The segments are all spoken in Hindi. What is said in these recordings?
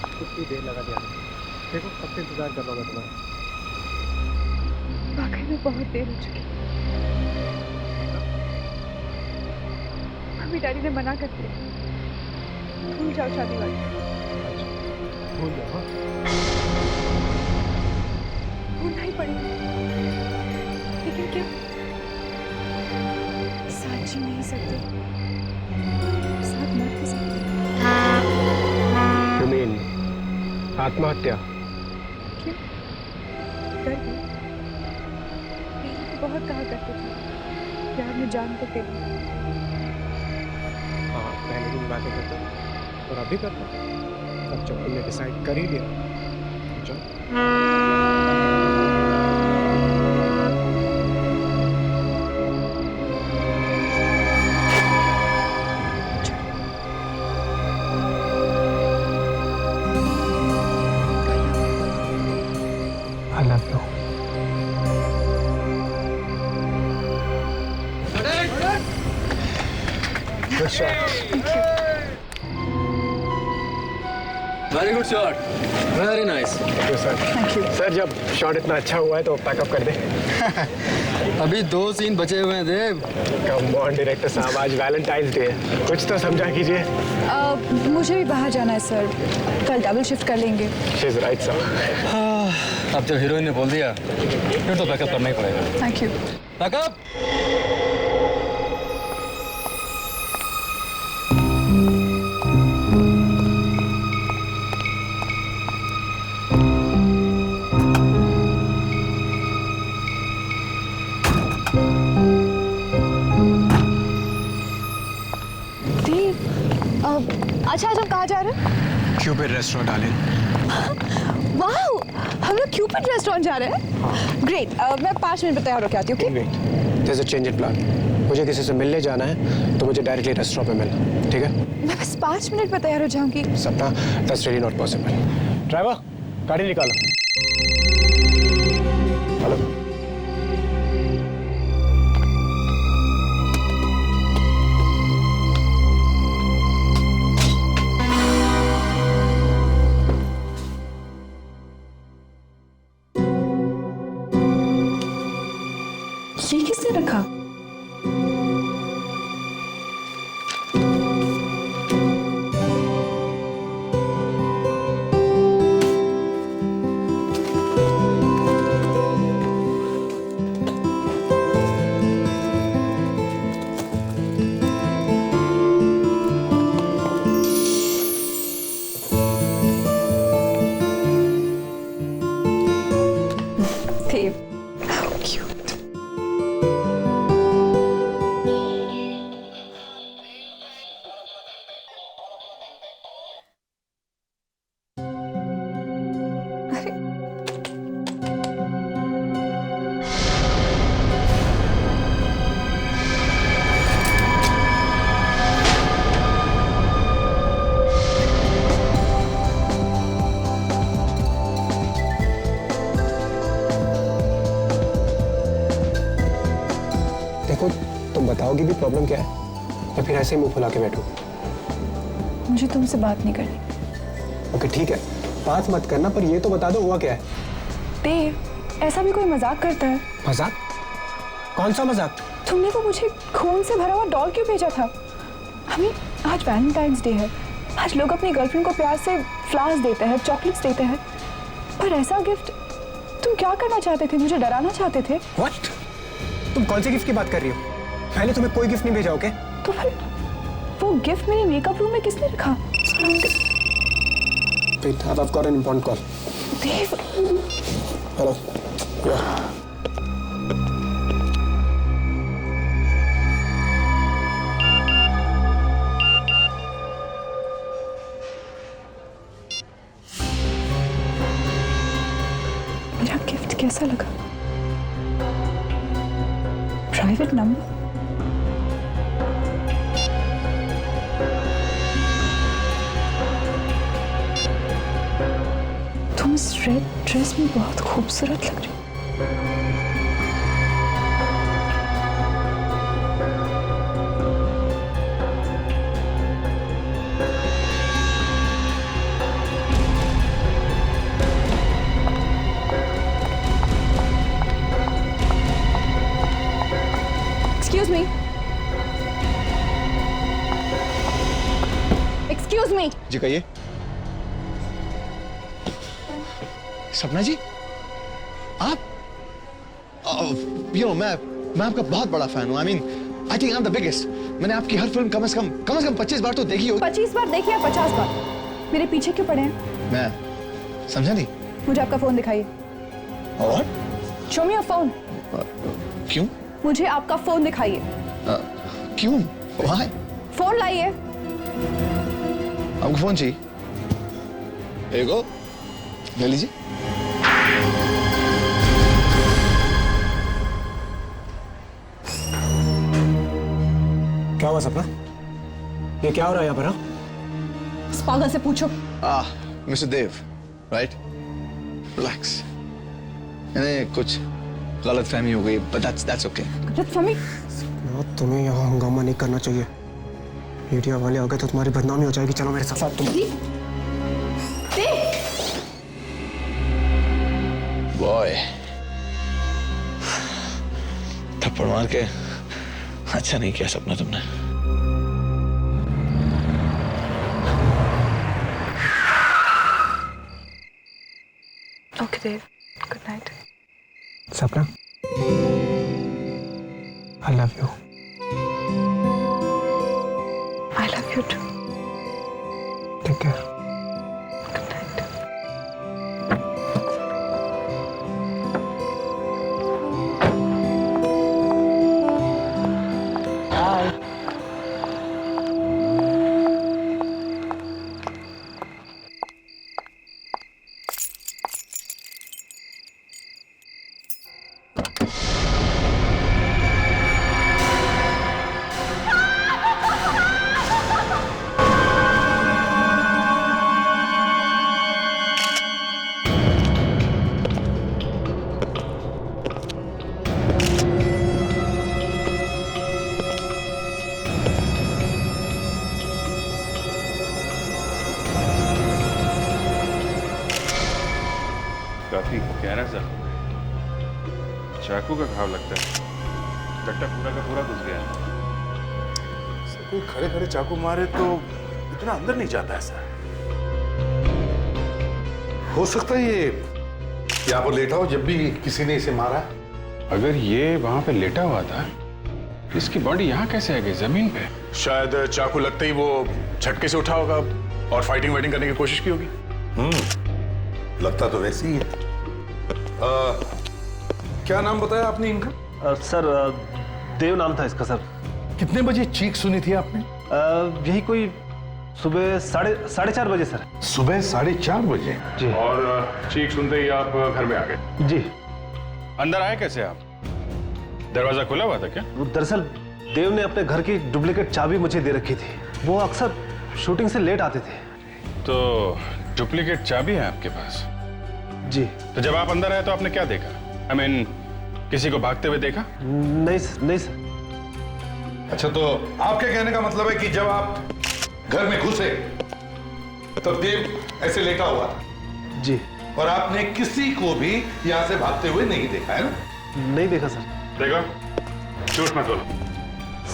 कितनी देर लगा दिया। देखो कब से इंतजार कर रहा हूँ मैं तुम्हारा। वाकई में बहुत देर हो चुकी। मम्मी डैडी ने मना कर दिया। भूल जाओ शादी वाली। अच्छा भूल जाओ। हाँ भूलना ही पड़ेगा, लेकिन क्या साथ जी नहीं सकते, साथ मर भी सकते। You mean आत्महत्या? क्यों डर गई? पहले तो बहुत कहा करते थे प्यार में जान तो दे। हाँ पहले दिन बातें करते और अभी करते। अब जब तुमने डिसाइड कर ही लिया तो चलो। I love you. Good shot. Very good shot, very nice. Thank you, sir. Sir जब शॉट इतना अच्छा हुआ है तो पैकअप कर दे। अभी 2 सीन बचे हुए हैं देव। कम ऑन डायरेक्टर साहब, आज वैलेंटाइंस डे है, कुछ तो समझा कीजिए। मुझे भी बाहर जाना है सर, कल डबल शिफ्ट कर लेंगे। She is right, sir. अब जब हीरोइन ने बोल दिया फिर तो बैकअप करना ही पड़ेगा। Thank you. बैकअप। अच्छा आज हम कहाँ जा रहे हैं? Cupid restaurant darling. वाओ, हम लोग क्यूपिड रेस्टोरेंट जा रहे हैं। ग्रेट, मैं 5 मिनट में तैयार होकर आती हूँ। Okay? Wait, there's a change in plan. मुझे किसी से मिलने जाना है तो मुझे डायरेक्टली रेस्टोरेंट पे मिलना, ठीक है? मैं बस 5 मिनट में तैयार हो जाऊंगी। सपना, that's really not possible. Driver, गाड़ी निकालो। हेलो। ये किसने रखा? देव, how cute. अरे देखो, तुम बताओगी भी प्रॉब्लम क्या है या फिर ऐसे ही मुंह फुला के बैठो? मुझे तुमसे बात नहीं करनी। ओके ठीक है, बात मत करना, पर ये तो बता दो हुआ क्या है? देव, ऐसा भी कोई मजाक करता है? मजाक? कौन सा मजाक? तुमने वो मुझे खून से भरा हुआ डॉल क्यों भेजा था? हमें आज वैलेंटाइंस डे है, आज लोग अपनी गर्लफ्रेंड को प्यार से फ्लावर्स देते हैं, चॉकलेट्स देते हैं, पर ऐसा गिफ्ट तुम क्या करना चाहते थे? मुझे डराना चाहते थे? What? तुम कौन से गिफ्ट की बात कर रही हो? मैंने तुम्हें कोई गिफ्ट नहीं भेजा, ओके? तो फिर वो गिफ्ट मेरे मेकअप रूम में किसने रखा? Wait, I've got an important call. Dev, Hello. Yeah. मेरा गिफ्ट कैसा लगा? Private number? तुम इस रेड ड्रेस में बहुत खूबसूरत लग रही हो। जी कहिए। सपना जी, आप मैं आपका बहुत बड़ा फैन हूँ। I mean I think I am the biggest. मैंने आपकी हर फिल्म कम से कम 25 बार तो देखी होगी। 25 बार देखिए, 50 बार। मेरे पीछे क्यों पड़े हैं? मैं समझा नहीं। मुझे आपका फोन दिखाइए। और शो मी योर फोन। क्यों? मुझे आपका फोन दिखाइए। क्यों? Why? फोन लाइए। आपको फोन चाहिए? एगो ले लीजिए। क्या हुआ सपना? ये क्या हो रहा है यहाँ पर? इस पागल से पूछो। मिस्टर देव, राइट? रिलैक्स। इन्हें कुछ गलतफहमी हो गई, but that's okay. गलतफहमी? तुम्हें यहाँ हंगामा नहीं करना चाहिए। मीडिया वाले आ गए तो तुम्हारी बदनामी हो जाएगी। चलो मेरे साथ। तुम बॉय, थप्पड़ मार के अच्छा नहीं किया सपना तुमने। ओके देव, गुड नाइट। सपना, I love you. I love you too. Take care. Good night. काफी गहरा जख्म है। चाकू का घाव लगता है। कट्टा पूरा का पूरा घुस गया। कोई खड़े खड़े चाकू मारे तो इतना अंदर नहीं जाता है सर। हो सकता है ये यहाँ पर लेटा हो जब भी किसी ने इसे मारा। अगर ये वहां पे लेटा हुआ था, इसकी बॉडी यहाँ कैसे आ गई जमीन पे? शायद चाकू लगते ही वो झटके से उठा होगा और फाइटिंग वाइटिंग करने की कोशिश की होगी। लगता तो वैसे ही है। क्या नाम बताया आपने इनका? सर देव नाम था इसका सर। कितने बजे चीख सुनी थी आपने? यही कोई सुबह साढ़े 4 बजे सर। सुबह 4:30 बजे। जी। और चीख सुनते ही आप घर में आ गए? जी। अंदर आए कैसे आप? दरवाजा खुला हुआ था क्या? दरअसल देव ने अपने घर की डुप्लीकेट चाबी मुझे दे रखी थी। वो अक्सर शूटिंग से लेट आते थे। तो डुप्लीकेट चाबी है आपके पास? जी। तो जब आप अंदर आए तो आपने क्या देखा? I mean, किसी को भागते हुए देखा? नहीं सर। अच्छा, तो आपके कहने का मतलब है कि जब आप घर में घुसे तब देव ऐसे लेटा हुआ था? जी। और आपने किसी को भी यहाँ से भागते हुए नहीं देखा है ना? नहीं देखा सर। देखो, झूठ मत बोलो।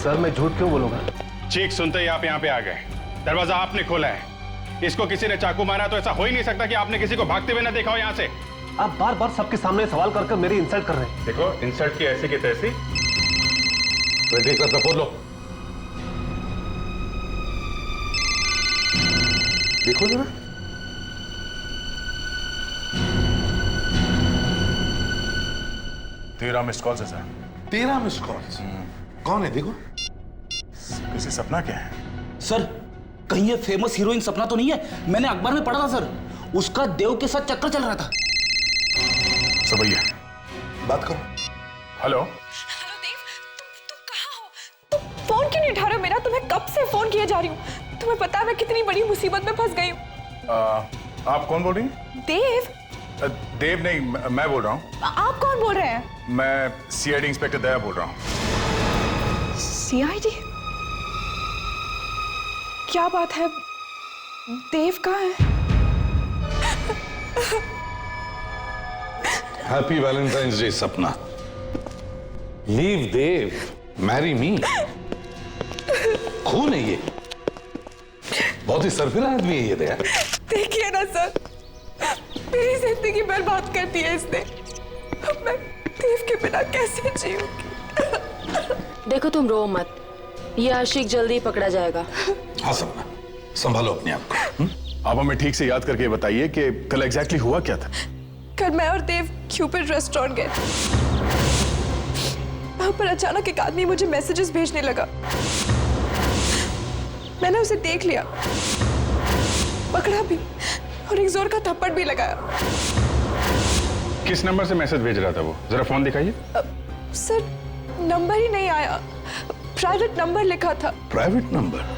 सर मैं झूठ क्यों बोलूंगा? चीख सुनते ही आप यहाँ पे आ गए। दरवाजा आपने खोला है। इसको किसी ने चाकू मारा तो ऐसा हो ही नहीं सकता कि आपने किसी को भागते हुए ना देखा हो यहाँ से। आप बार बार सबके सामने सवाल कर मेरी इंसल्ट कर रहे हैं। देखो, इंसल्ट की ऐसी की तैसी। बोलो। देखो जरा। तेरह मिस्ड कॉल है सर। 13 missed call? कौन है देखो? किसी सपना क्या है? सर कहीं ये फेमस हीरोइन सपना तो नहीं है? मैंने अखबार में पढ़ा था सर, उसका देव के साथ चक्कर चल रहा था। सब भैया बात करो। हेलो। हेलो देव, तुम कहाँ हो? तुम फोन क्यों नहीं उठा रहे हो मेरा? तुम्हें कब से फोन किए जा रही हूँ। तुम्हें पता है मैं कितनी बड़ी मुसीबत में फंस गई हूँ। आप कौन बोल रही हैं? देव। देव नहीं, मैं बोल रहा हूँ। आप कौन बोल रहे हैं? मैं सीआईडी इंस्पेक्टर दया बोल रहा हूँ। सीआईडी? क्या बात है? देव कहाँ है? हैप्पी वैलेंटाइंस डे सपना। लीव देव, मैरी मी। कौन है ये? बहुत ही सरफिरा आदमी है ये दया। देखिए ना सर, मेरी जिंदगी बर्बाद कर दी है इसने। अब मैं देव के बिना कैसे जीऊंगी? देखो तुम रो मत, ये आशिक जल्दी पकड़ा जाएगा। हाँ सपना, संभालो अपने आप को। आप हमें ठीक से याद करके बताइए कि कल एग्जैक्टली हुआ क्या था। कल मैं और देव क्यूपिड रेस्टोरेंट गए थे। वहां पर अचानक एक आदमी मुझे मैसेजेस भेजने लगा। मैंने उसे देख लिया, पकड़ा भी और एक जोर का थप्पड़ भी लगाया। किस नंबर से मैसेज भेज रहा था वो? जरा फोन दिखाइए। सर, नंबर ही नहीं आया, प्राइवेट नंबर लिखा था। प्राइवेट नंबर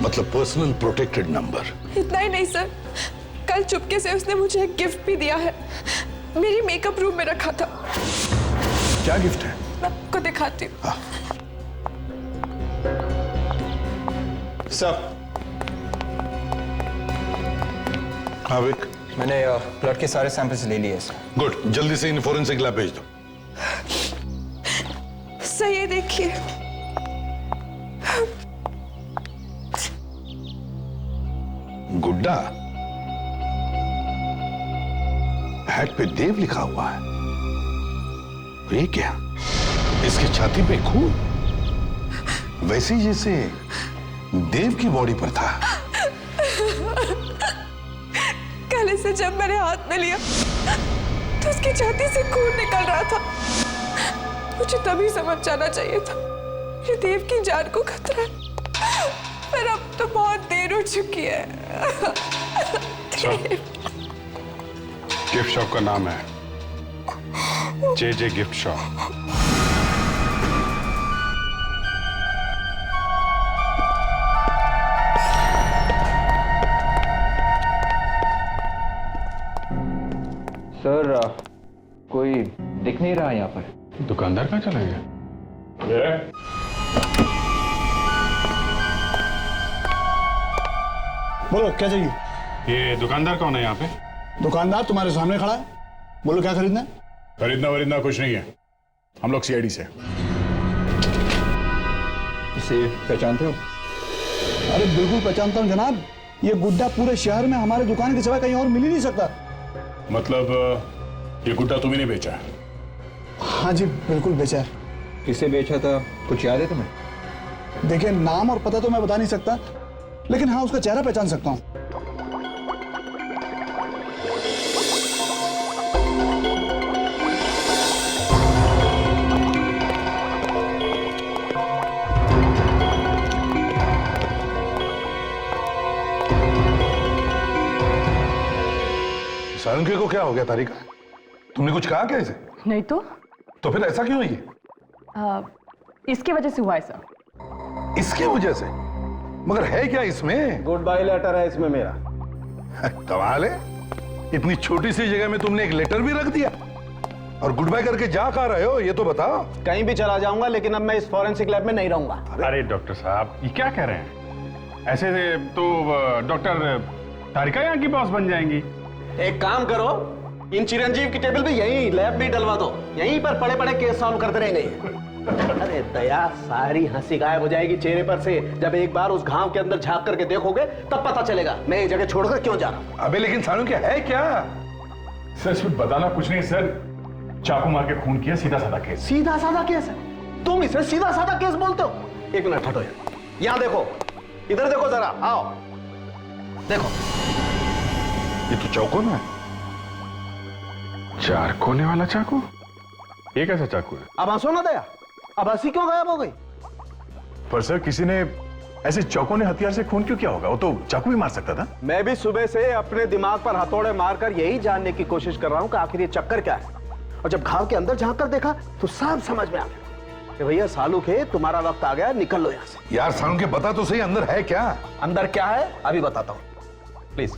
मतलब पर्सनल प्रोटेक्टेड नंबर? इतना ही नहीं सर, कल चुपके से उसने मुझे एक गिफ्ट भी दिया है। मेरी मेकअप रूम में रखा था। क्या गिफ्ट है? मैं आपको दिखाती हूँ। सर, हाँ विक, मैंने ब्लड के सारे सैंपल्स ले लिए सर। गुड, जल्दी से इन फोरेंसिक लैब भेज दो। सर ये देखिए, गुड्डा, हैट पे देव लिखा हुआ है। ये क्या? इसकी छाती पे खून, वैसे ही जैसे देव की बॉडी पर था। कल इसे जब मैंने हाथ में लिया तो उसकी छाती से खून निकल रहा था। मुझे तभी समझ जाना चाहिए था कि देव की जान को खतरा है, पर अब तो बहुत देर हो चुकी है। गिफ्ट शॉप का नाम है जे गिफ्ट शॉप। सर, कोई दिख नहीं रहा यहाँ पर। दुकानदार कहाँ चला गया? बोलो क्या चाहिए? ये दुकानदार कौन है यहाँ पे? दुकानदार तुम्हारे सामने खड़ा है, बोलो क्या खरीदना है? खरीदना कुछ नहीं है, हम लोग सीआईडी से। इसे पहचानते हो? अरे बिल्कुल पहचानता हूँ जनाब, ये गुड्डा पूरे शहर में हमारे दुकान के सिवा कहीं और मिल ही नहीं सकता। मतलब ये गुड्डा तुम्हें नहीं बेचा है? हाँ जी बिल्कुल बेचा है। किसे बेचा था, कुछ याद है तुम्हें? देखिए, नाम और पता तो मैं बता नहीं सकता, लेकिन हाँ उसका चेहरा पहचान सकता हूँ। सारंगी को क्या हो गया तारिका? तुमने कुछ कहा क्या इसे? नहीं तो फिर ऐसा क्यों है? इसकी वजह से हुआ है सर। इसकी वजह से? मगर है क्या इसमें? गुड बाय लेटर है इसमें मेरा। कमाल है, इतनी छोटी सी जगह में तुमने एक लेटर भी रख दिया। और गुड बाय करके जा कहाँ रहे हो ये तो बताओ। कहीं भी चला जाऊंगा, लेकिन अब मैं इस फॉरेंसिक लैब में नहीं रहूंगा। अरे डॉक्टर साहब, ये क्या कह रहे हैं? ऐसे तो डॉक्टर तारिका यहाँ की बॉस बन जाएंगी। एक काम करो, इन चिरंजीव की टेबल पे यहीं लैब भी डलवा दो, यहीं पर पड़े पड़े केस सॉल्व करते रहेंगे। अरे दया, सारी हंसी गायब हो जाएगी चेहरे पर से जब एक बार उस घाव के अंदर झांक करके देखोगे, तब पता चलेगा मैं ये जगह छोड़कर क्यों जा रहा हूं। अबे लेकिन सानू क्या है क्या? सर इसमें बताना कुछ नहीं सर, चाकू मार के खून किया, सीधा साधा केस। सीधा साधा केस है? तुम इसे सीधा साधा केस बोलते हो? एक मिनट हटो यार, यहाँ देखो, इधर देखो जरा, आओ देखो। ये तो चौकोन है। 4 कोने वाला चाकू? ये कैसा चाकू है? अब हंसो ना दया, अब हंसी क्यों गायब हो गई? पर सर किसी ने ऐसे चौकोने हथियार से खून क्यों किया होगा? वो तो चाकू भी मार सकता था। मैं भी सुबह से अपने दिमाग पर हथौड़े मारकर यही जानने की कोशिश कर रहा हूं कि आखिर ये चक्कर क्या है। और जब घाव के अंदर झांक कर देखा तो सब समझ में आ गया कि भैया सालू के तुम्हारा वक्त आ गया, निकल लो यहां से। यार सानू के बता तो सही, अंदर है क्या? अंदर क्या है अभी बताता हूं, प्लीज।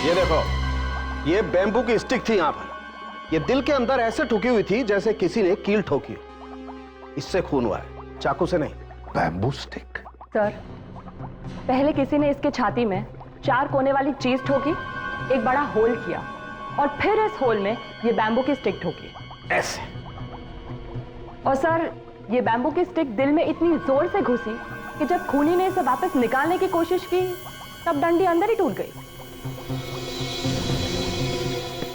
ये देखो, ये बैम्बू की स्टिक थी यहां पर। ये दिल के अंदर ऐसे ठुकी हुई थी जैसे किसी ने कील ठोकी। इससे खून हुआ है, चाकू से नहीं। Bamboo stick. सर, पहले किसी ने इसके छाती में 4 कोने वाली चीज ठोकी, एक बड़ा होल किया और फिर इस होल में ये बैम्बू की स्टिक ठोकी ऐसे। और सर, ये बैम्बू की स्टिक दिल में इतनी जोर से घुसी कि जब खूनी ने इसे वापस निकालने की कोशिश की तब डंडी अंदर ही टूट गई।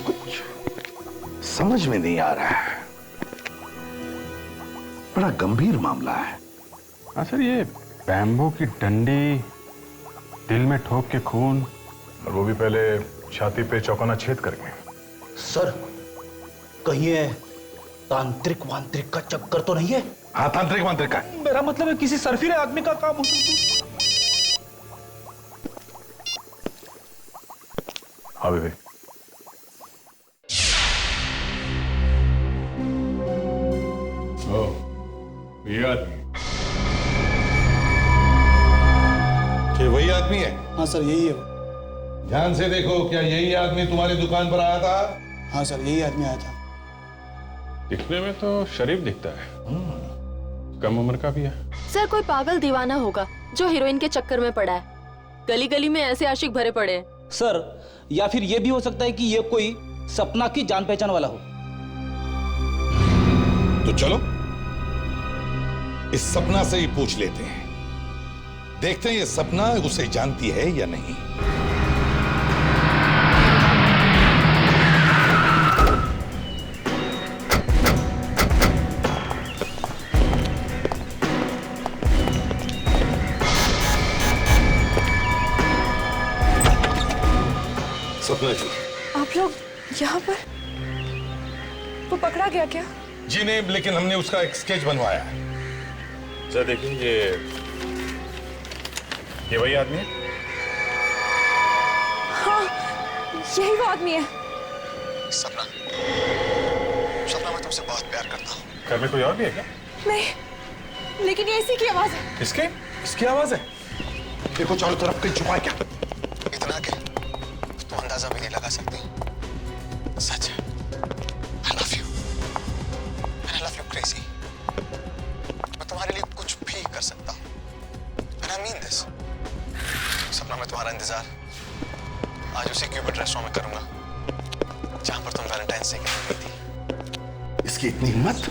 कुछ समझ में नहीं आ रहा है, बड़ा गंभीर मामला है। हाँ सर, ये बैम्बू की डंडी दिल में ठोक के खून, और वो भी पहले छाती पे चौकाना छेद करके। सर, कहीं ये तांत्रिक वांत्रिक का चक्कर तो नहीं है? हाँ, तांत्रिक वांत्रिक का। मेरा मतलब है किसी सरफिरे आदमी का काम हो सकता है। हाँ बेबी। ये आदमी क्या वही आदमी है? हाँ सर, यही है वो। ध्यान से देखो, क्या यही आदमी तुम्हारी दुकान पर आया था? हाँ सर, यही आदमी आया था। दिखने में तो शरीफ दिखता है, कम उम्र का भी है। सर, कोई पागल दीवाना होगा जो हीरोइन के चक्कर में पड़ा है। गली गली में ऐसे आशिक भरे पड़े हैं। सर, या फिर यह भी हो सकता है कि यह कोई सपना की जान पहचान वाला हो। तो चलो इस सपना से ही पूछ लेते हैं, देखते हैं ये सपना उसे जानती है या नहीं। सपना जी, आप लोग यहाँ पर? वो पकड़ा गया क्या? जी नहीं, लेकिन हमने उसका एक स्केच बनवाया है। सर देखिए, ये वही आदमी है। हाँ, यही वो आदमी है। सपना, सपना, मैं तुमसे बहुत प्यार करता हूँ। घर में कोई और भी है क्या? नहीं, लेकिन ये इसी की आवाज है। इसकी आवाज है। देखो चारों तरफ कहीं छुपा है क्या? इतना के तो अंदाजा भी नहीं लगा सकती। सच है। I love you. And I love you crazy. मैं तुम्हारे लिए कुछ भी कर सकता हूँ। And I mean this. सपना, मैं तुम्हारा इंतजार आज उसी क्यूपिड रेस्टोरेंट में करूंगा जहां पर तुम वैलेंटाइंस डे के दिन गई थी। इसकी इतनी हिम्मत,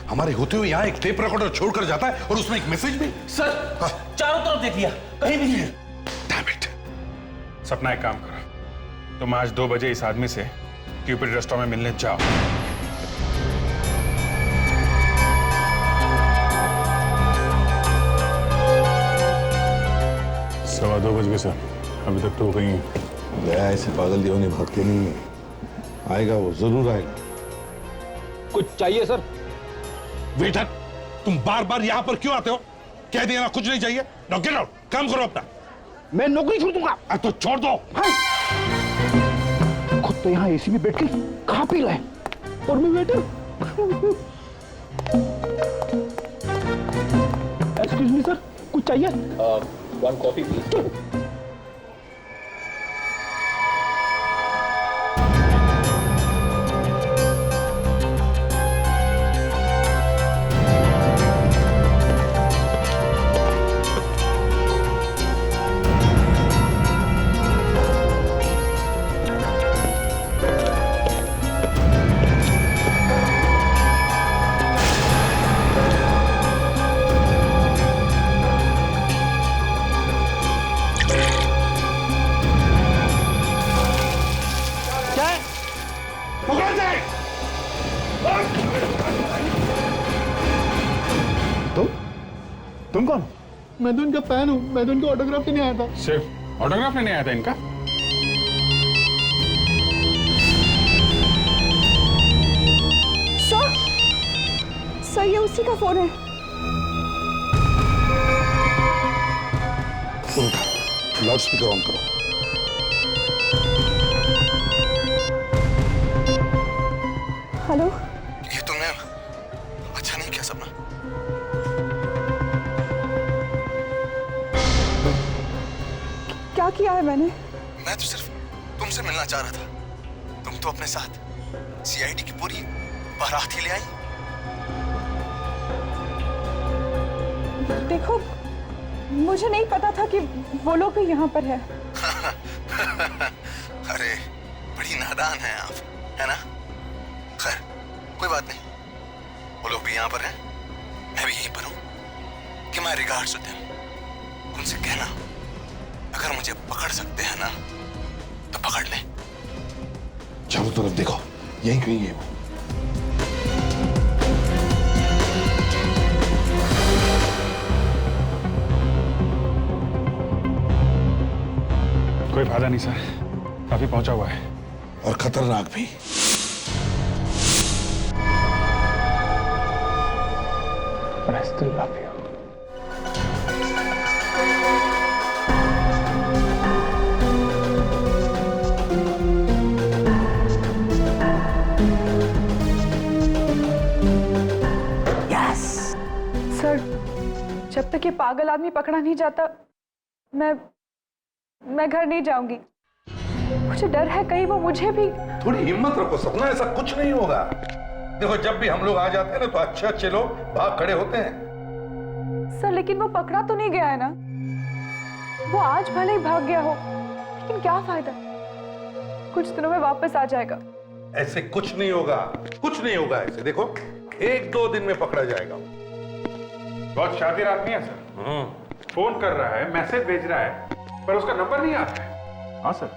हमारे होते हुए यहाँ एक टेप रिकॉर्डर छोड़कर जाता है और उसमें एक मैसेज भी। सर, चारों तरफ देख लिया, कहीं भी नहीं है। Damn it. सपना, एक काम करो, तुम आज 2 बजे इस आदमी से क्यूपिड रेस्टोरेंट में मिलने जाओ। सवा 2 बज गए सर, अभी तक तो कहीं गया। ऐसे पागल दीवाने भागते नहीं है। आएगा, वो जरूर आएगा। कुछ चाहिए सर? वेटर, तुम बार बार यहाँ पर क्यों आते हो? कह दिया ना कुछ नहीं चाहिए। नो, गेट आउट, काम करो अपना। मैं नौकरी छोड़ दूंगा। तो छोड़ दो। खुद तो यहाँ एसी में बैठ के खा पी रहे और मैं वेटर। एक्सक्यूज मी सर, कुछ चाहिए? 1 कॉफी प्लीज। तुम कौन? मैं तो इनका फैन हूँ, मैं तो इनका ऑटोग्राफ लेने आया था। सिर्फ ऑटोग्राफ लेने आया था इनका? सर, ये उसी का फोन है। लाउड स्पीकर ऑन करो। हेलो, ये तुमने अच्छा नहीं किया सपना। क्या किया है मैंने? मैं तो सिर्फ तुमसे मिलना चाह रहा था। तुम तो अपने साथ सीआईडी की पूरी बारात ही ले आई। देखो, मुझे नहीं पता था कि वो लोग भी यहाँ पर है। अरे बड़ी नादान है आप, है ना? खैर कोई बात नहीं, वो लोग भी यहाँ पर हैं, मैं भी यहीं पर हूँ। कि माय रिगार्ड्स टू देम। उनसे कहना अगर मुझे पकड़ सकते हैं ना तो पकड़ ले। चारों तरफ देखो, यहीं कहीं है वो। कोई फायदा नहीं सर, काफी पहुंचा हुआ है और खतरनाक भी। I still love you. Sir, जब तक ये पागल आदमी पकड़ा नहीं जाता, मैं घर नहीं जाऊंगी। मुझे डर है कहीं वो मुझे भी। थोड़ी हिम्मत रखो सपना, ऐसा कुछ नहीं होगा। देखो जब भी हम लोग आ जाते हैं ना तो अच्छे अच्छे लोग भाग खड़े होते हैं। सर लेकिन वो पकड़ा तो नहीं गया है ना? वो आज भले ही भाग गया हो, लेकिन क्या फायदा? कुछ दिनों में वापस आ जाएगा। ऐसे कुछ नहीं होगा, कुछ नहीं होगा ऐसे। देखो 1-2 दिन में पकड़ा जाएगा। बहुत शातिर आदमी है सर। फोन कर रहा है, मैसेज भेज रहा है, पर उसका नंबर नहीं आता है। हाँ सर,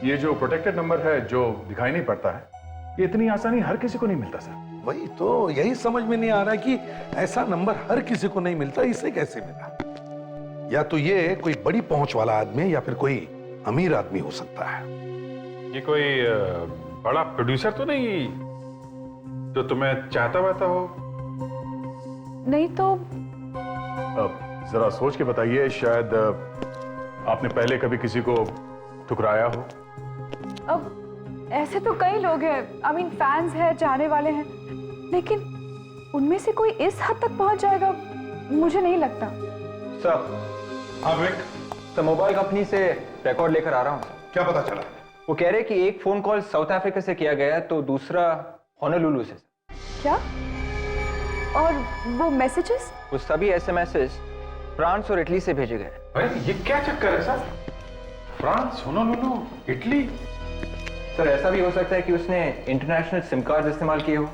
ये जो प्रोटेक्टेड नंबर है जो दिखाई नहीं पड़ता है, ये इतनी आसानी हर किसी को नहीं मिलता सर। वही तो, यही समझ में नहीं आ रहा कि ऐसा नंबर हर किसी को नहीं मिलता, इसे कैसे मिला? या तो ये कोई बड़ी पहुंच वाला आदमी है या फिर कोई अमीर आदमी हो सकता है। ये कोई बड़ा प्रोड्यूसर तो नहीं जो तुम्हें चाहता वाता हो? नहीं तो जरा सोच के बताइए, शायद आपने पहले कभी किसी को ठुकराया हो। अब ऐसे तो कई लोग हैं, आई मीन फैंस हैं, चाहने वाले हैं, लेकिन उनमें से कोई इस हद तक पहुंच जाएगा मुझे नहीं लगता। सर, सर मोबाइल कंपनी से रिकॉर्ड लेकर आ रहा हूँ। क्या पता चला? वो कह रहे कि एक फोन कॉल साउथ अफ्रीका से किया गया तो दूसरा होनोलुलु से। क्या? और वो मैसेजेस? वो सभी एसएमएसेस फ्रांस और इटली से भेजे गए। अरे ये क्या चक्कर है sir? France, Honolulu, Italy. Sir ऐसा भी हो सकता है कि उसने इंटरनेशनल सिम कार्ड इस्तेमाल किए हो।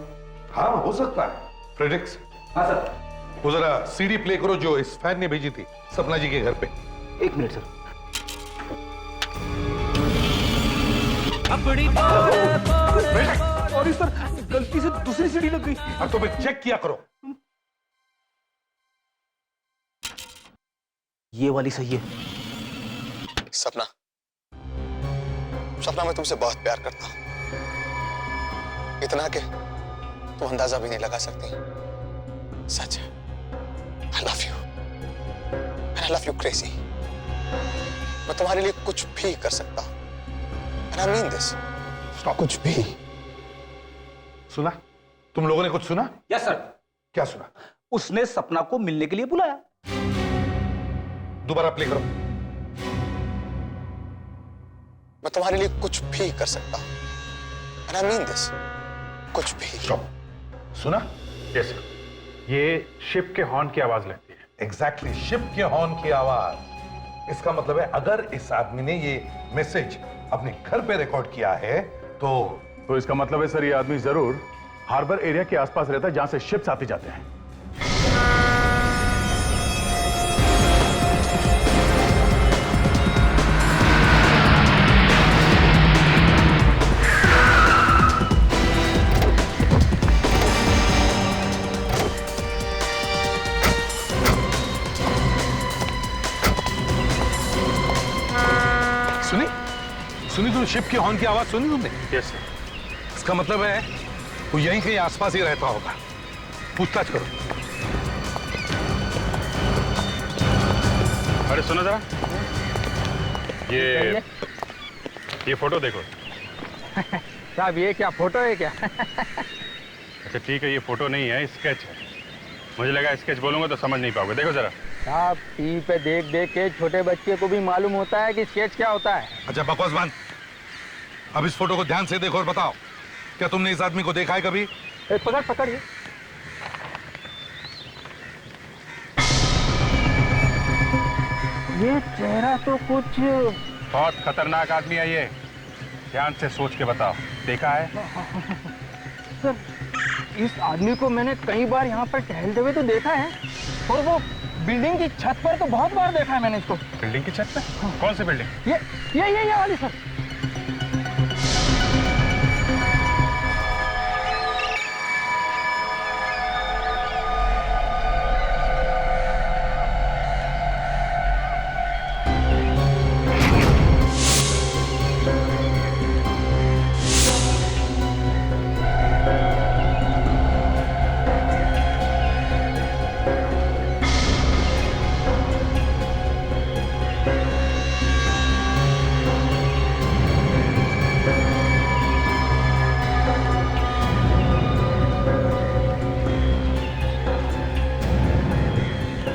हाँ हो सकता है। फ्रेडरिक्स, हाँ सर। वो जरा सीडी प्ले करो जो इस फैन ने भेजी थी सपना जी के घर पे। 1 मिनट सर। सॉरी सर, गलती से दूसरी सीडी लग गई। अब तो मैं चेक किया करो। ये वाली सही है। सपना, सपना मैं तुमसे बहुत प्यार करता हूं, इतना कि तुम अंदाजा भी नहीं लगा सकती। सच है, I love you and I love you crazy। मैं तुम्हारे लिए कुछ भी कर सकता हूं and I mean this। कुछ भी। सुना? तुम लोगों ने कुछ सुना? Yes sir. क्या सुना? उसने सपना को मिलने के लिए बुलाया। दोबारा प्ले करो। मैं तुम्हारे लिए कुछ भी कर सकता हूं and I mean this। कुछ भी। सुना? यस सर, ये शिप के हॉर्न की आवाज लगती है। एग्जैक्टली, शिप के हॉर्न की आवाज। इसका मतलब है अगर इस आदमी ने ये मैसेज अपने घर पे रिकॉर्ड किया है तो इसका मतलब है सर ये आदमी जरूर हार्बर एरिया के आसपास रहता है जहां से शिप्स आते जाते हैं। सुनी तुम शिप की हॉर्न की आवाज सुनी तुमने? Yes sir. इसका मतलब है वो यहीं कहीं आसपास ही रहता होगा। पूछताछ करो। अरे सुनो जरा, ये फोटो देखो। साहब ये क्या फोटो है क्या? अच्छा ठीक है, ये फोटो नहीं है, स्केच है। मुझे लगा स्केच बोलूंगा तो समझ नहीं पाओगे। देखो जरा। साहब टीवी पे देख देख के छोटे बच्चे को भी मालूम होता है कि स्केच क्या होता है। अच्छा बकवास बंद। अब इस फोटो को ध्यान से देखो और बताओ, क्या तुमने इस आदमी को देखा है कभी? पकड़ पकड़ ये। ये चेहरा तो कुछ बहुत खतरनाक आदमी है ये, ध्यान से सोच के बताओ, देखा है? सर, इस आदमी को मैंने कई बार यहाँ पर टहलते हुए तो देखा है, और वो बिल्डिंग की छत पर तो बहुत बार देखा है मैंने इसको। बिल्डिंग की छत पे? कौन सी बिल्डिंग? ये वाली सर।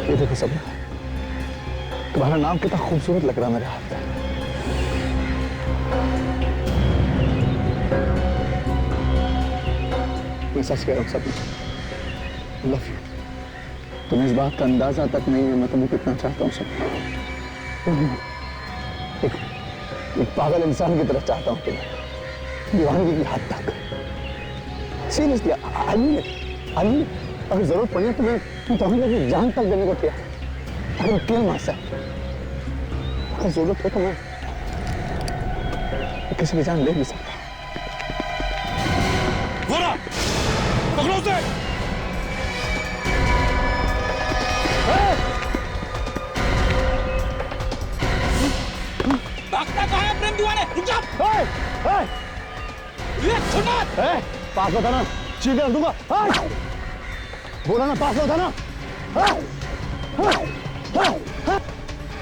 ये देखो सपना, तुम्हारा नाम कितना खूबसूरत लग रहा है मेरे हाथ में। मैं सच कह रहा हूँ सपना, लव यू। तुम्हें इस बात का अंदाजा तक नहीं है मैं तुम्हें कितना चाहता हूँ सपना। एक पागल इंसान की तरह चाहता हूँ तुम्हें, दीवानगी की हद तक। सीरियसली, आई मीन, अगर जरूरत पड़ी तो मैं तुम्हारे लिए जान तक देने को तैयार, अगर वकील मासा, अगर जरूरत हो तो मैं किसी की जान ले भी सकता। पकड़ो उसे! भागता कहाँ है प्रेम दीवाने? रुक जा! पास होता ना, चीजें कर दूंगा। बोला ना पास होता ना,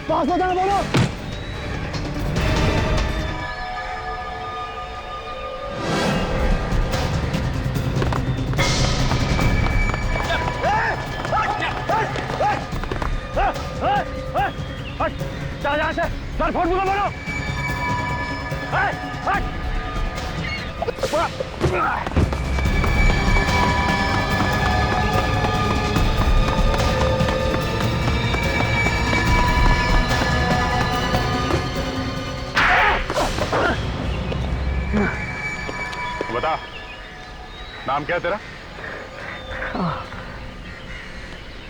पास होता ना, बोलो। यहाँ से सर फोन बोलो। बता, नाम क्या है तेरा?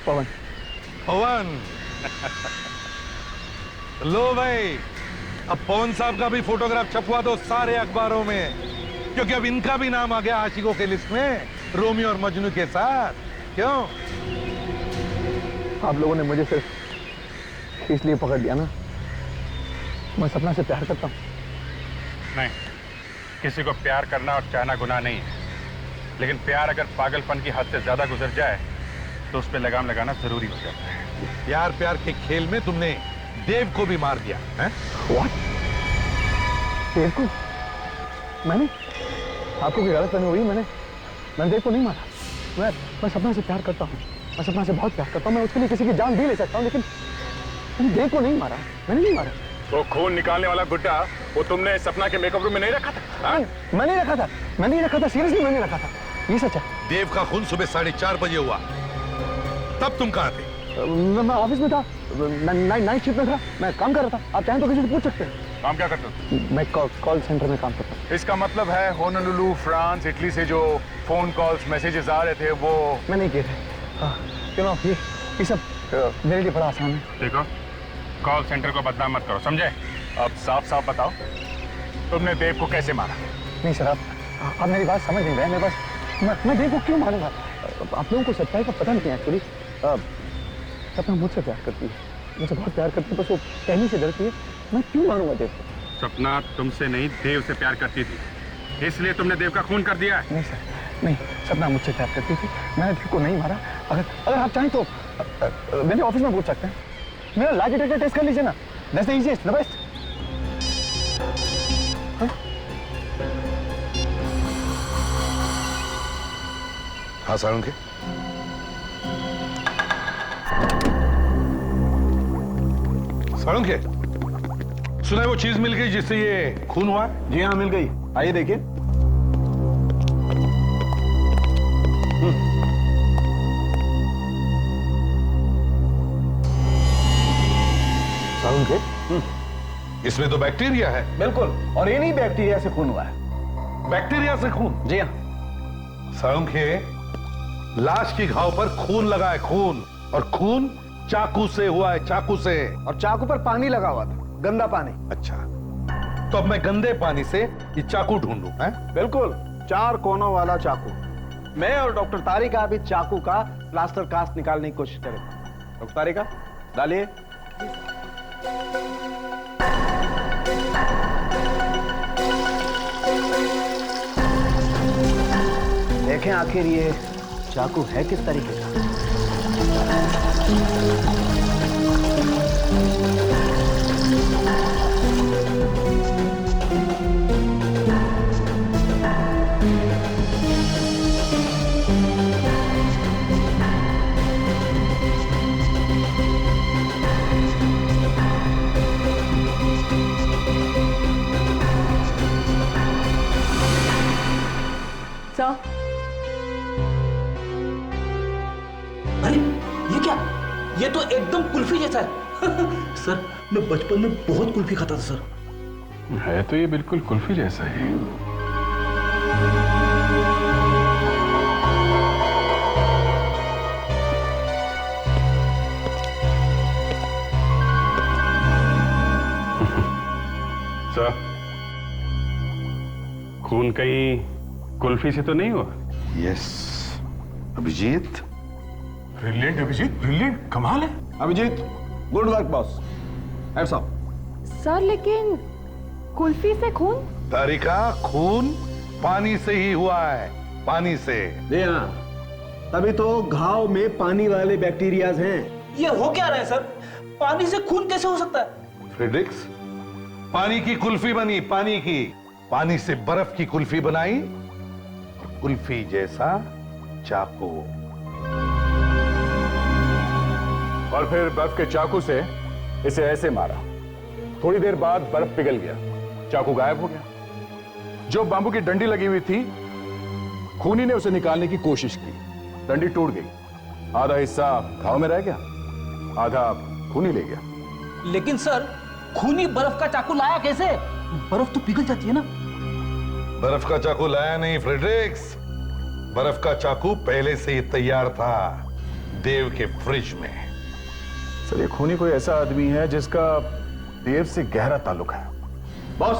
पवन। पवन। लो भाई, अब पवन साहब का भी फोटोग्राफ छपवा दो सारे अखबारों में, क्योंकि अब इनका भी नाम आ गया आशिकों के लिस्ट में, रोमियो और मजनू के साथ। क्यों? आप लोगों ने मुझे सिर्फ इसलिए पकड़ लिया ना, मैं सपना से प्यार करता हूँ। नहीं, किसी को प्यार करना और चाहना गुनाह नहीं है, लेकिन प्यार अगर पागलपन की हद से ज्यादा गुजर जाए तो उस पर लगाम लगाना जरूरी हो जाता है। प्यार प्यार के खेल में तुमने देव को भी मार दिया है? What? देव को? मैंने? आपको कोई गलतफहमी हुई? मैंने देव को नहीं मारा। मैं सपना से प्यार करता हूँ, मैं सपना से बहुत प्यार करता हूँ, मैं उसके लिए किसी की जान भी ले सकता हूँ, लेकिन मैंने देव को नहीं मारा। मैंने नहीं मारा। वो खून निकालने वाला गुड्डा, वो तुमने सपना के मेकअप रूम में नहीं रखा था? मैं नहीं रखा था, सीरियसली मैंने रखा था, ये सच है। देव का खून सुबह 4:30 बजे हुआ, तब तुम कहाँ थे? मैं ऑफिस में था, नाइट शिफ्ट में था, मैं काम कर रहा था। आप चाहें तो किसी से पूछ सकते हैं। काम क्या करते हो? मैं कॉल सेंटर में काम करता हूँ। इसका मतलब है होनोलुलु, फ्रांस, इटली से जो फोन कॉल्स, मैसेजेस आ रहे थे वो मैं नहीं किए थे। ये सब मेरे लिए बड़ा आसान है। देखो, कॉल सेंटर को बदनाम मत करो, समझे? अब साफ साफ बताओ, तुमने देव को कैसे मारा? नहीं सर, आप मेरी बात समझ नहीं रहे। मैं देव को क्यों मारूंगा? आप लोगों को सच्चाई का पता नहीं है एक्चुअली। सपना मुझसे प्यार करती है, मुझसे बहुत प्यार करती है, बस वो कहने से डरती है। मैं क्यों मारूंगा देव को? सपना तुमसे नहीं, देव से प्यार करती थी, इसलिए तुमने देव का खून कर दिया है। नहीं सर, नहीं, सपना मुझसे प्यार करती थी, मैंने देव को नहीं मारा। अगर आप चाहें तो मेरे ऑफिस में पूछ सकते हैं। मेरा लाई डिटेक्टर टेस्ट कर लीजिए ना, that's the easiest, the best. हाँ सारुण के, सारुण के, सुना है वो चीज मिल गई जिससे ये खून हुआ? जी हाँ, मिल गई। आइए देखिए। साउंड के? इसमें तो बैक्टीरिया है। बिल्कुल, और इन्हीं बैक्टीरिया से खून हुआ है। बैक्टीरिया से खून? जी हाँ। साउंड के लाश की घाव पर खून लगा है, खून, और खून चाकू से हुआ है, चाकू से। और चाकू पर पानी लगा हुआ था, गंदा पानी। अच्छा, तो अब मैं गंदे पानी से ये चाकू ढूंढूं, हैं? बिल्कुल, 4 कोनों वाला चाकू। मैं और डॉक्टर तारिका अभी चाकू का प्लास्टर कास्ट निकालने की कोशिश करेंगे। डॉक्टर तारिका, डालिए। देखें आखिर ये चाकू है किस तरीके का। सर, अरे ये क्या? ये तो एकदम कुल्फी जैसा है। सर, मैं बचपन में बहुत कुल्फी खाता था सर। है तो ये बिल्कुल कुल्फी जैसा ही। सर, खून कहीं कुल्फी से तो नहीं हुआ? Yes Abhijeet. Brilliant Abhijeet, brilliant, कमाल है। Abhijeet, good work boss. ऐसा सर लेकिन कुल्फी से खून? तारिका, खून पानी से ही हुआ है, पानी से। जी हाँ, तभी तो घाव में पानी वाले बैक्टीरियाज हैं। ये हो क्या रहा है सर? पानी से खून कैसे हो सकता है? फ्रेडरिक्स, पानी की कुल्फी बनी, पानी की। पानी से बर्फ की कुल्फी बनाई, और कुल्फी जैसा चाकू। और फिर बर्फ के चाकू से इसे ऐसे मारा। थोड़ी देर बाद बर्फ पिघल गया, चाकू गायब हो गया। जो बांबू की डंडी लगी हुई थी, खूनी ने उसे निकालने की कोशिश की, डंडी टूट गई। आधा हिस्सा घाव में रह गया, आधा खूनी ले गया। लेकिन सर, खूनी बर्फ का चाकू लाया कैसे? बर्फ तो पिघल जाती है ना। बर्फ का चाकू लाया नहीं फ्रेडरिक्स, बर्फ का चाकू पहले से ही तैयार था देव के फ्रिज में। सर, ये खूनी कोई ऐसा आदमी है जिसका देव से गहरा ताल्लुक है। बॉस,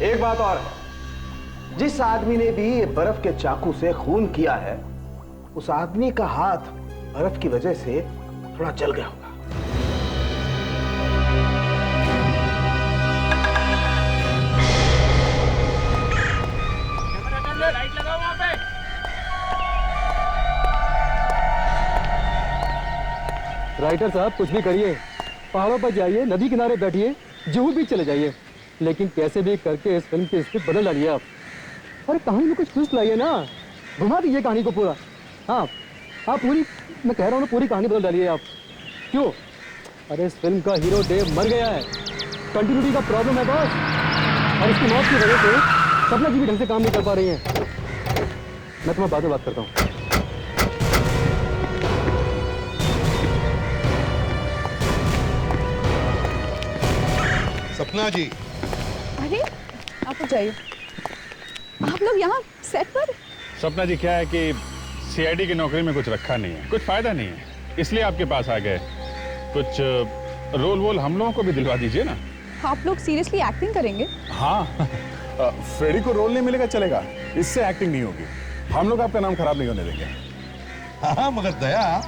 एक बात और है। जिस आदमी ने भी बर्फ के चाकू से खून किया है, उस आदमी का हाथ बर्फ की वजह से थोड़ा जल गया होगा। लाइट लगाओ वहां पे। राइटर साहब, कुछ भी करिए, पहाड़ों पर जाइए, नदी किनारे बैठिए, जुहू बीच चले जाइए, लेकिन कैसे भी करके इस फिल्म की स्क्रिप्ट बदल डालिए आप। और कहानी में कुछ ट्विस्ट लाइए ना, घुमा दीजिए कहानी को पूरा। हाँ, आप पूरी, मैं कह रहा हूँ ना, पूरी कहानी बदल डालिए आप। क्यों? अरे इस फिल्म का हीरो देव मर गया है, कंटिन्यूटी का प्रॉब्लम है बॉस, और उसकी मौत की वजह से सपना जी भी ढंग से काम नहीं कर पा रही हैं। मैं तुम्हें बाद में बात करता हूँ। सपना जी। अरे आप जाइए, आप लोग यहाँ सेट पर? सपना जी, क्या है कि सीआईडी की नौकरी में कुछ रखा नहीं है, कुछ फायदा नहीं है, इसलिए आपके पास आ गए। कुछ रोल वोल हम लोगों को भी दिलवा दीजिए ना। आप लोग सीरियसली एक्टिंग करेंगे? हाँ, फ्रेडी को रोल नहीं मिलेगा चलेगा, इससे एक्टिंग नहीं होगी। हम लोग आपका नाम खराब नहीं होने देंगे। हाँ, मगर दया,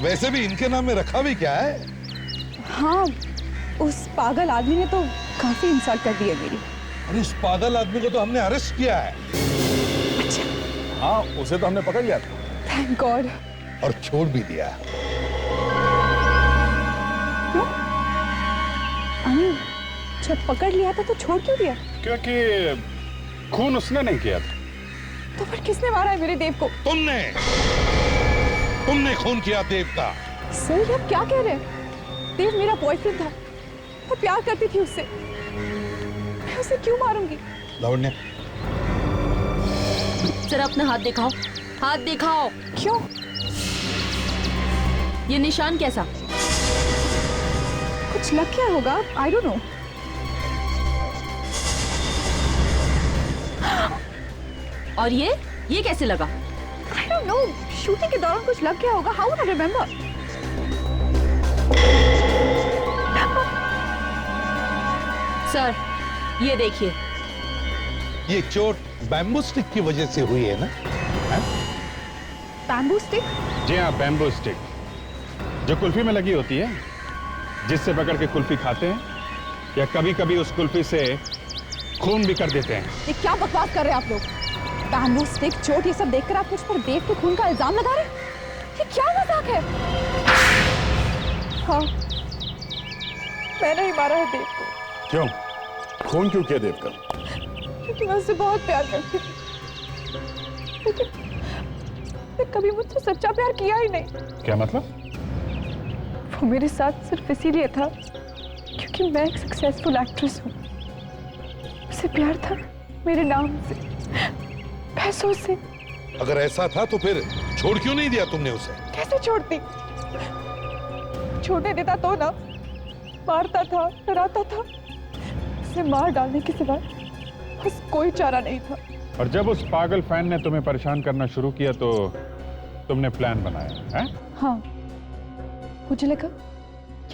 वैसे भी इनके नाम में रखा भी क्या है? हाँ, उस पागल आदमी ने तो काफी इंसल्ट कर दी है मेरी। अरे उस पागल आदमी को तो हमने अरेस्ट किया है। अच्छा। हाँ, उसे तो हमने पकड़ लिया था। Thank God. और छोड़ भी दिया। क्यों? जब पकड़ लिया था तो छोड़ क्यों दिया? क्योंकि खून उसने नहीं किया था। तो फिर किसने मारा है मेरे देव को? तुमने खून किया देव का। सर, ये आप क्या कह रहे हैं? देव मेरा बॉयफ्रेंड था, मैं प्यार करती थी उससे, मैं उसे क्यों मारूंगी? लावण्य, जरा अपना हाथ दिखाओ, हाथ दिखाओ। क्यों? ये निशान कैसा? कुछ कुछ लग गया होगा, आई डोंट नो। और ये कैसे लगा? आई डोंट नो, शूटिंग के दौरान कुछ लग गया होगा। How would I remember? Sir ये देखिए, ये चोट बैम्बू स्टिक की वजह से हुई है ना? Bamboo stick? जी हाँ, बैम्बू स्टिक जो कुल्फी में लगी होती है, जिससे पकड़ के कुल्फी खाते हैं, या कभी कभी उस कुल्फी से खून भी कर देते हैं। ये क्या बकवास कर रहे हैं आप लोग? बैम्बू स्टिक, चोट, ये सब देखकर आप मुझ पर देव के खून का इल्जाम लगा रहे हैं? ये क्या मजाक है? हाँ, मैंने ही मारा है देव को। क्यों? खून क्यों किया देव का? क्योंकि मैं उससे बहुत प्यार करती थी, लेकिन कभी मुझसे सच्चा प्यार किया ही नहीं। क्या मतलब? वो मेरे साथ सिर्फ इसीलिए था क्योंकि मैं एक सक्सेसफुल एक्ट्रेस हूँ। उसे प्यार था मेरे नाम से, पैसों से। अगर ऐसा था तो फिर छोड़ क्यों नहीं दिया तुमने उसे? कैसे छोड़ती? छोड़ने देता तो ना, मारता था, डराता था। उसे मार डालने के सिवा बस कोई चारा नहीं था। और जब उस पागल फैन ने तुम्हें परेशान करना शुरू किया तो तुमने प्लान बनाया, हैं? हाँ, मुझे लगा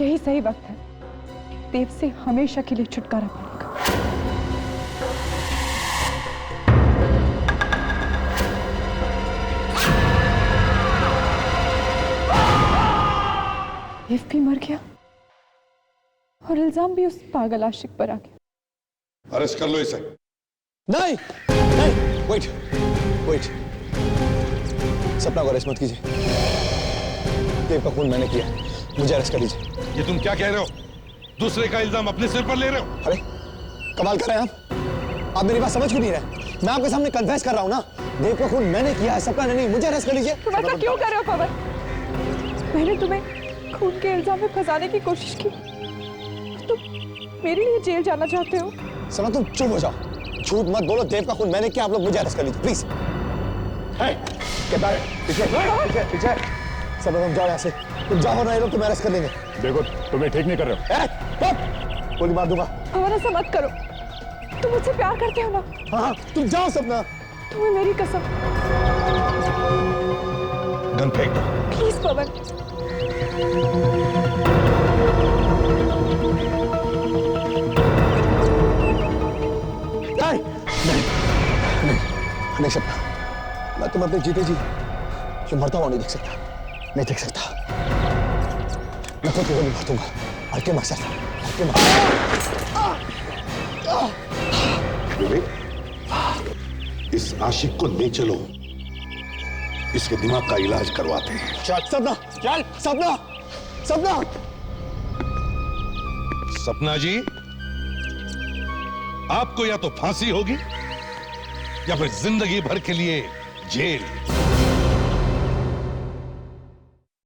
यही सही वक्त है देव से हमेशा के लिए छुटकारा पाने का। देव भी मर गया और इल्जाम भी उस पागल आशिक पर आ गया। अरेस्ट कर लो इसे। नहीं नहीं, वेट वेट, सपना को अरेस्ट मत कीजिए। देव का खून मैंने किया, मुझे अरेस्ट कर लीजिए। ये तुम क्या कह रहे हो? दूसरे का इल्जाम अपने सिर पर ले रहे हो? अरे कमाल कर रहे हैं आप मेरी बात समझ क्यों नहीं रहे? मैं आपके सामने कन्फेस कर रहा हूं ना, देव का खून मैंने किया है, सपना ने नहीं। मुझे अरेस्ट कर लीजिए। तुम ऐसा क्यों कर रहे हो पवन? मैंने तुम्हें खून के इल्जाम में फंसाने की कोशिश की, तुम मेरे लिए जेल जाना चाहते हो? सपना तुम चुप हो जाओ, झूठ मत बोलो। देव का खून मैंने किया, आप लोग मुझे अरेस्ट कर लीजिए प्लीज। पीछे सपना, तुम जाओ यहाँ से, तुम जाओ ना, ये लोग तुम्हें अरेस्ट कर लेंगे। देखो तुम्हें ठीक नहीं कर रहे हो। गोली मार दूंगा। पवन ऐसा मत करो, तुम मुझसे प्यार करते हो ना? हाँ, तुम जाओ सपना। तुम्हें मेरी कसम। गन फेंक दो प्लीज पवन। नहीं सपना, मैं तुम अपने जीते जी जो मरता हुआ नहीं देख सकता, नहीं देख सकता। मैं खुद को गोली मार दूंगा। हल्के मार सकता, हल्के मार। इस आशिक को ले चलो, इसके दिमाग का इलाज करवाते हैं। चल सपना, चल सपना, सपना। सपना जी, आपको या तो फांसी होगी या फिर जिंदगी भर के लिए जेल।